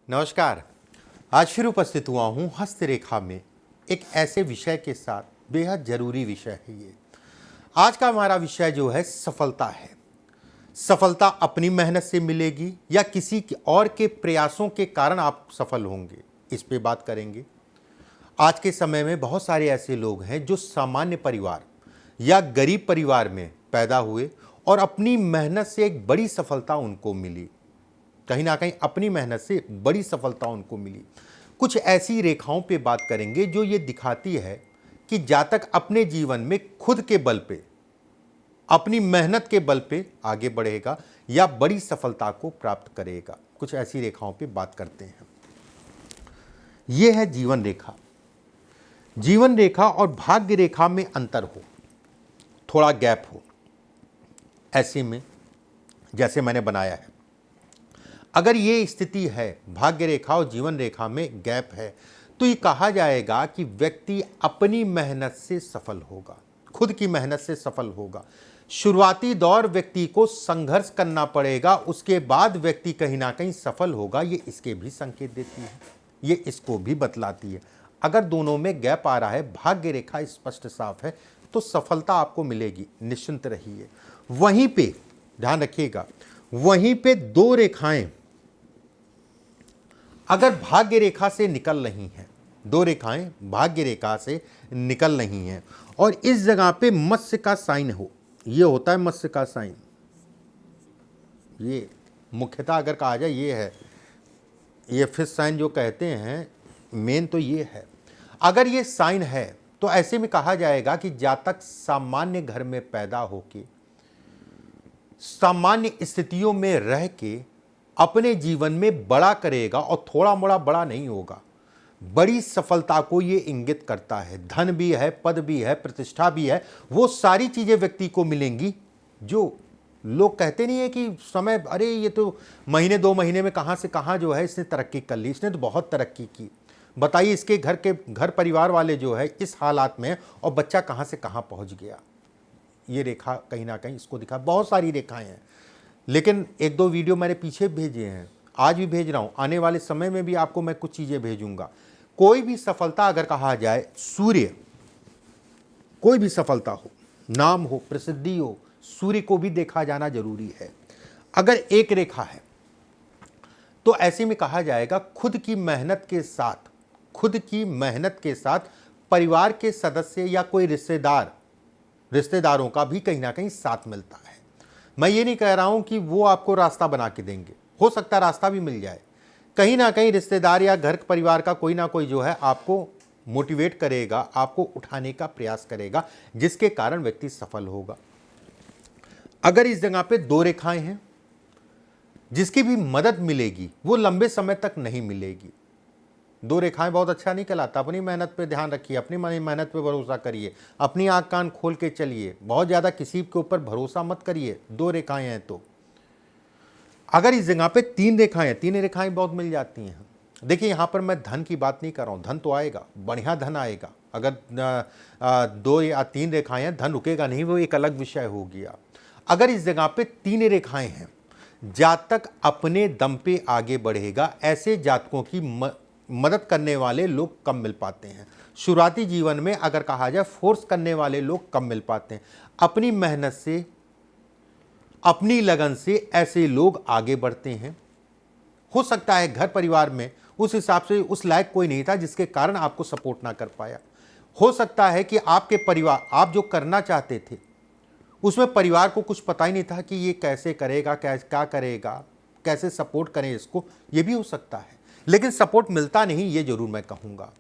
नमस्कार। आज फिर उपस्थित हुआ हूँ हस्तरेखा में एक ऐसे विषय के साथ। बेहद जरूरी विषय है ये। आज का हमारा विषय जो है सफलता है। सफलता अपनी मेहनत से मिलेगी या किसी और के प्रयासों के कारण आप सफल होंगे, इस पे बात करेंगे। आज के समय में बहुत सारे ऐसे लोग हैं जो सामान्य परिवार या गरीब परिवार में पैदा हुए और अपनी मेहनत से एक बड़ी सफलता उनको मिली। कहीं ना कहीं अपनी मेहनत से बड़ी सफलता उनको मिली। कुछ ऐसी रेखाओं पे बात करेंगे जो ये दिखाती है कि जातक अपने जीवन में खुद के बल पे, अपनी मेहनत के बल पे आगे बढ़ेगा या बड़ी सफलता को प्राप्त करेगा। कुछ ऐसी रेखाओं पे बात करते हैं। यह है जीवन रेखा। जीवन रेखा और भाग्य रेखा में अंतर हो, थोड़ा गैप हो। ऐसे में जैसे मैंने बनाया है, अगर ये स्थिति है, भाग्य रेखा और जीवन रेखा में गैप है, तो ये कहा जाएगा कि व्यक्ति अपनी मेहनत से सफल होगा, खुद की मेहनत से सफल होगा। शुरुआती दौर व्यक्ति को संघर्ष करना पड़ेगा, उसके बाद व्यक्ति कहीं ना कहीं सफल होगा। ये इसके भी संकेत देती है, ये इसको भी बतलाती है। अगर दोनों में गैप आ रहा है, भाग्य रेखा स्पष्ट साफ है, तो सफलता आपको मिलेगी, निश्चिंत रहिए। वहीं पे ध्यान रखिएगा, वहीं पे दो रेखाएं अगर भाग्य रेखा से निकल रही हैं, दो रेखाएं भाग्य रेखा से निकल रही हैं और इस जगह पे मत्स्य का साइन हो, ये होता है मत्स्य का साइन। ये मुख्यतः अगर कहा जाए ये है, ये फिश साइन जो कहते हैं, मेन तो ये है। अगर ये साइन है तो ऐसे में कहा जाएगा कि जातक सामान्य घर में पैदा होके, सामान्य स्थितियों में रह के अपने जीवन में बड़ा करेगा और थोड़ा मोड़ा बड़ा नहीं होगा। बड़ी सफलता को ये इंगित करता है। धन भी है, पद भी है, प्रतिष्ठा भी है, वो सारी चीजें व्यक्ति को मिलेंगी जो लोग कहते नहीं है कि समय, अरे ये तो महीने 2 महीने में कहां से कहां जो है इसने तरक्की कर ली, इसने तो बहुत तरक्की की। बताइए इसके घर परिवार वाले जो है इस हालात में, और बच्चा कहां से कहां पहुंच गया। ये रेखा कहीं ना कहीं इसको दिखा। बहुत सारी रेखाएं हैं, लेकिन 1-2 वीडियो मैंने पीछे भेजे हैं, आज भी भेज रहा हूं, आने वाले समय में भी आपको मैं कुछ चीजें भेजूंगा। कोई भी सफलता अगर कहा जाए, सूर्य, कोई भी सफलता हो, नाम हो, प्रसिद्धि हो, सूर्य को भी देखा जाना जरूरी है। अगर एक रेखा है तो ऐसे में कहा जाएगा खुद की मेहनत के साथ, खुद की मेहनत के साथ परिवार के सदस्य या कोई रिश्तेदारों का भी कहीं ना कहीं साथ मिलता है। मैं ये नहीं कह रहा हूं कि वो आपको रास्ता बना के देंगे, हो सकता है रास्ता भी मिल जाए। कहीं ना कहीं रिश्तेदार या घर परिवार का कोई ना कोई जो है आपको मोटिवेट करेगा, आपको उठाने का प्रयास करेगा, जिसके कारण व्यक्ति सफल होगा। अगर इस जगह पे दो रेखाएं हैं, जिसकी भी मदद मिलेगी वो लंबे समय तक नहीं मिलेगी। दो रेखाएं बहुत अच्छा नहीं कहलाता। अपनी मेहनत पे ध्यान रखिए, अपनी मेहनत पे भरोसा करिए, अपनी आंख कान खोल के चलिए, बहुत ज़्यादा किसी के ऊपर भरोसा मत करिए। दो रेखाएं हैं तो। अगर इस जगह पे 3 रेखाएं हैं, 3 रेखाएं बहुत मिल जाती हैं। देखिए यहाँ पर मैं धन की बात नहीं कर रहा हूँ, धन तो आएगा, बढ़िया धन आएगा। अगर 2 या 3 रेखाएं हैं, धन रुकेगा नहीं, वो एक अलग विषय हो गया। अगर इस जगह पे 3 रेखाएं हैं, जातक अपने दम पे आगे बढ़ेगा। ऐसे जातकों की मदद करने वाले लोग कम मिल पाते हैं। शुरुआती जीवन में अगर कहा जाए फोर्स करने वाले लोग कम मिल पाते हैं। अपनी मेहनत से, अपनी लगन से ऐसे लोग आगे बढ़ते हैं। हो सकता है घर परिवार में उस हिसाब से उस लायक कोई नहीं था जिसके कारण आपको सपोर्ट ना कर पाया। हो सकता है कि आपके परिवार, आप जो करना चाहते थे उसमें परिवार को कुछ पता ही नहीं था कि ये कैसे करेगा, क्या करेगा, कैसे सपोर्ट करें इसको, ये भी हो सकता है। लेकिन सपोर्ट मिलता नहीं, ये जरूर मैं कहूँगा।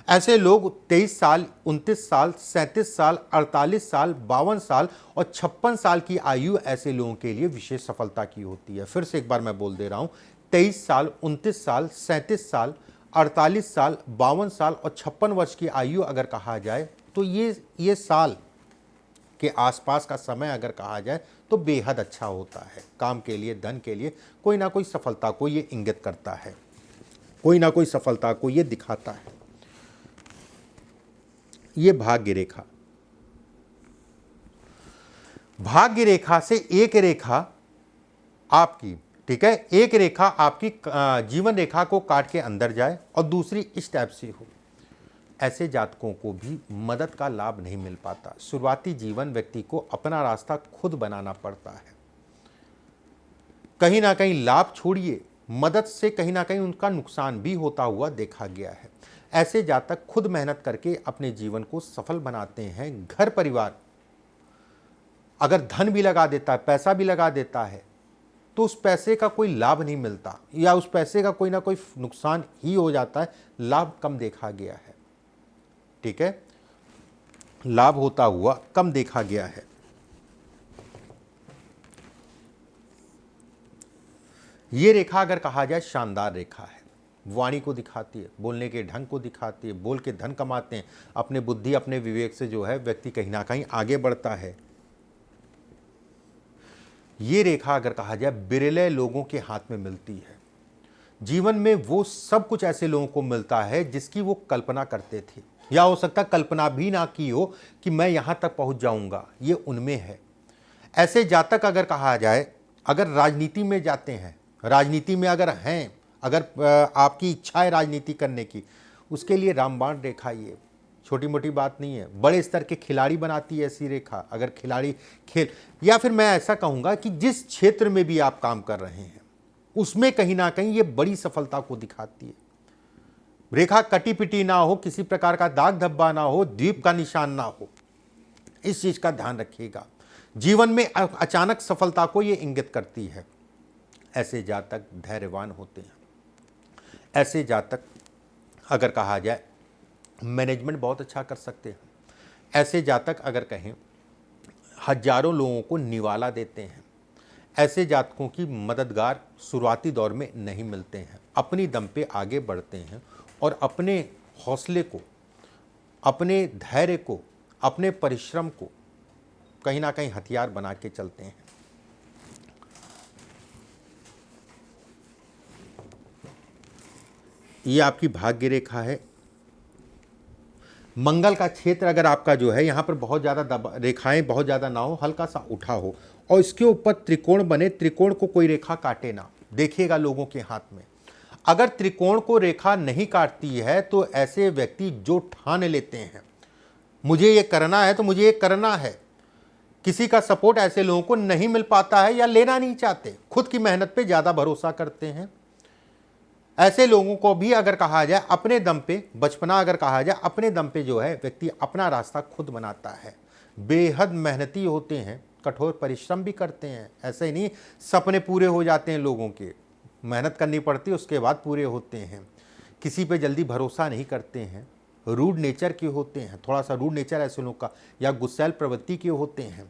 ऐसे लोग 23 साल, 29 साल, 37 साल, 48 साल, 52 साल और 56 साल की आयु ऐसे लोगों के लिए विशेष सफलता की होती है। फिर से एक बार मैं बोल दे रहा हूँ, 23 साल, 29 साल, 37 साल, 48 साल, 52 साल और 56 वर्ष की आयु अगर कहा जाए तो ये साल के आसपास का समय अगर कहा जाए तो बेहद अच्छा होता है। काम के लिए, धन के लिए कोई ना कोई सफलता को ये इंगित करता है, कोई ना कोई सफलता को ये दिखाता है। ये भाग्य रेखा, भाग्य रेखा से एक रेखा आपकी ठीक है, एक रेखा आपकी जीवन रेखा को काट के अंदर जाए और दूसरी इस टाइप से हो, ऐसे जातकों को भी मदद का लाभ नहीं मिल पाता। शुरुआती जीवन व्यक्ति को अपना रास्ता खुद बनाना पड़ता है। कहीं ना कहीं लाभ छोड़िए, मदद से कहीं ना कहीं उनका नुकसान भी होता हुआ देखा गया है। ऐसे जातक खुद मेहनत करके अपने जीवन को सफल बनाते हैं। घर परिवार अगर धन भी लगा देता है, पैसा भी लगा देता है, तो उस पैसे का कोई लाभ नहीं मिलता या उस पैसे का कोई ना कोई नुकसान ही हो जाता है। लाभ कम देखा गया है। ठीक है, लाभ होता हुआ कम देखा गया है। ये रेखा अगर कहा जाए शानदार रेखा है। वाणी को दिखाती है, बोलने के ढंग को दिखाती है। बोल के धन कमाते हैं। अपने बुद्धि अपने विवेक से जो है व्यक्ति कहीं ना कहीं आगे बढ़ता है। ये रेखा अगर कहा जाए बिरले लोगों के हाथ में मिलती है। जीवन में वो सब कुछ ऐसे लोगों को मिलता है जिसकी वो कल्पना करते थे, या हो सकता कल्पना भी ना की हो कि मैं यहां तक पहुंच जाऊंगा, ये उनमें है। ऐसे जातक अगर कहा जाए, अगर राजनीति में जाते हैं, राजनीति में अगर हैं, अगर आपकी इच्छा है राजनीति करने की, उसके लिए रामबाण रेखा ये छोटी मोटी बात नहीं है। बड़े स्तर के खिलाड़ी बनाती है ऐसी रेखा। अगर खिलाड़ी खेल, या फिर मैं ऐसा कहूँगा कि जिस क्षेत्र में भी आप काम कर रहे हैं उसमें कहीं ना कहीं ये बड़ी सफलता को दिखाती है। रेखा कटी पिटी ना हो, किसी प्रकार का दाग धब्बा ना हो, द्वीप का निशान ना हो, इस चीज का ध्यान रखिएगा। जीवन में अचानक सफलता को ये इंगित करती है। ऐसे जातक धैर्यवान होते हैं। ऐसे जातक अगर कहा जाए मैनेजमेंट बहुत अच्छा कर सकते हैं। ऐसे जातक अगर कहें हजारों लोगों को निवाला देते हैं। ऐसे जातकों की मददगार शुरुआती दौर में नहीं मिलते हैं। अपनी दम पे आगे बढ़ते हैं और अपने हौसले को, अपने धैर्य को, अपने परिश्रम को कहीं ना कहीं हथियार बना के चलते हैं। ये आपकी भाग्य रेखा है। मंगल का क्षेत्र अगर आपका जो है यहाँ पर बहुत ज़्यादा रेखाएं बहुत ज़्यादा ना हो, हल्का सा उठा हो और इसके ऊपर त्रिकोण बने, त्रिकोण को कोई रेखा काटे ना। देखिएगा लोगों के हाथ में अगर त्रिकोण को रेखा नहीं काटती है तो ऐसे व्यक्ति जो ठान लेते हैं मुझे ये करना है तो मुझे ये करना है, किसी का सपोर्ट ऐसे लोगों को नहीं मिल पाता है या लेना नहीं चाहते, खुद की मेहनत पे ज़्यादा भरोसा करते हैं। ऐसे लोगों को भी अगर कहा जाए अपने दम पे, बचपना अगर कहा जाए अपने दम पे जो है व्यक्ति अपना रास्ता खुद बनाता है। बेहद मेहनती होते हैं, कठोर परिश्रम भी करते हैं। ऐसे ही नहीं सपने पूरे हो जाते हैं लोगों के, मेहनत करनी पड़ती है उसके बाद पूरे होते हैं। किसी पे जल्दी भरोसा नहीं करते हैं, रूड नेचर के होते हैं, थोड़ा सा रूड नेचर ऐसे लोगों का, या गुस्सैल प्रवृत्ति के होते हैं।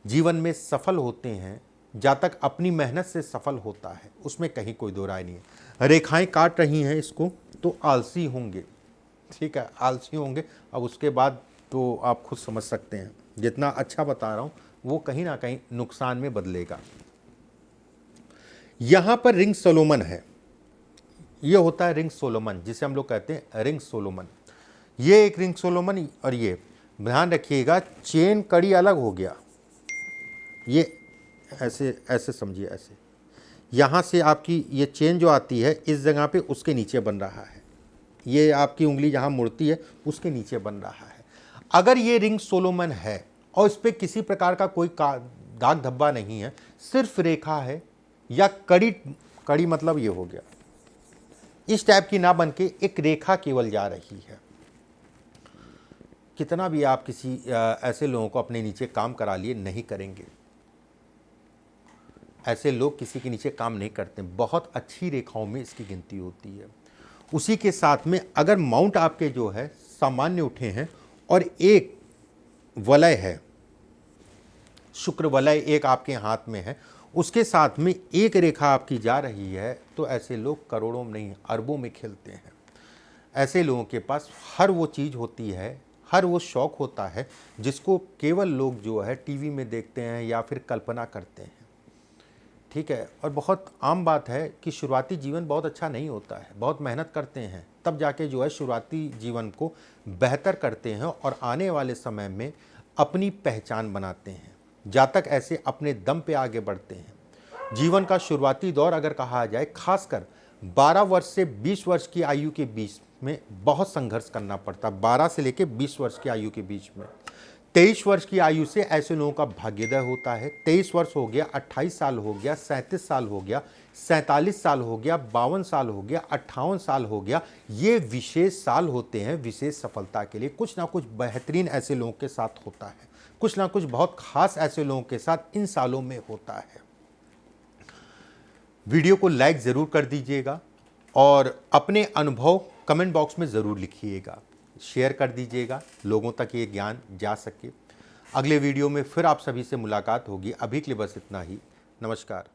जीवन में सफल होते हैं जातक अपनी मेहनत से सफल होता है, उसमें कहीं कोई दो राय नहीं है। रेखाएं काट रही हैं इसको तो आलसी होंगे, ठीक है, आलसी होंगे। अब उसके बाद तो आप खुद समझ सकते हैं, जितना अच्छा बता रहा हूँ वो कहीं ना कहीं नुकसान में बदलेगा। यहाँ पर रिंग सोलोमन है, ये होता है रिंग सोलोमन, जिसे हम लोग कहते हैं रिंग सोलोमन। ये एक रिंग सोलोमन, और ये ध्यान रखिएगा चेन कड़ी अलग हो गया, ये ऐसे ऐसे समझिए, ऐसे यहाँ से आपकी ये चेन जो आती है इस जगह पे उसके नीचे बन रहा है, ये आपकी उंगली जहाँ मुड़ती है उसके नीचे बन रहा है। अगर ये रिंग सोलोमन है और इस पर किसी प्रकार का कोई दाग धब्बा नहीं है, सिर्फ रेखा है या कड़ी, कड़ी मतलब ये हो गया इस टाइप की ना बन के एक रेखा केवल जा रही है, कितना भी आप किसी ऐसे लोगों को अपने नीचे काम करा लिए नहीं करेंगे। ऐसे लोग किसी के नीचे काम नहीं करते, बहुत अच्छी रेखाओं में इसकी गिनती होती है। उसी के साथ में अगर माउंट आपके जो है सामान्य उठे हैं और एक वलय है, शुक्र वलय एक आपके हाथ में है, उसके साथ में एक रेखा आपकी जा रही है, तो ऐसे लोग करोड़ों में नहीं अरबों में खेलते हैं। ऐसे लोगों के पास हर वो चीज़ होती है, हर वो शौक़ होता है जिसको केवल लोग जो है टीवी में देखते हैं या फिर कल्पना करते हैं, ठीक है। और बहुत आम बात है कि शुरुआती जीवन बहुत अच्छा नहीं होता है, बहुत मेहनत करते हैं तब जाके जो है शुरुआती जीवन को बेहतर करते हैं और आने वाले समय में अपनी पहचान बनाते हैं। जातक ऐसे अपने दम पे आगे बढ़ते हैं। जीवन का शुरुआती दौर अगर कहा जाए, खासकर 12 वर्ष से 20 वर्ष की आयु के बीच में बहुत संघर्ष करना पड़ता। 12 से लेकर 20 वर्ष की आयु के बीच में 23 वर्ष की आयु से ऐसे लोगों का भाग्योदय होता है। 23 वर्ष हो गया, 28 साल हो गया, 37 साल हो गया, 47 साल हो गया, 52 साल हो गया, 58 साल हो गया। ये विशेष साल होते हैं विशेष सफलता के लिए। कुछ ना कुछ बेहतरीन ऐसे लोगों के साथ होता है, कुछ ना कुछ बहुत खास ऐसे लोगों के साथ इन सालों में होता है। वीडियो को लाइक ज़रूर कर दीजिएगा और अपने अनुभव कमेंट बॉक्स में ज़रूर लिखिएगा, शेयर कर दीजिएगा, लोगों तक ये ज्ञान जा सके। अगले वीडियो में फिर आप सभी से मुलाकात होगी। अभी के लिए बस इतना ही। नमस्कार।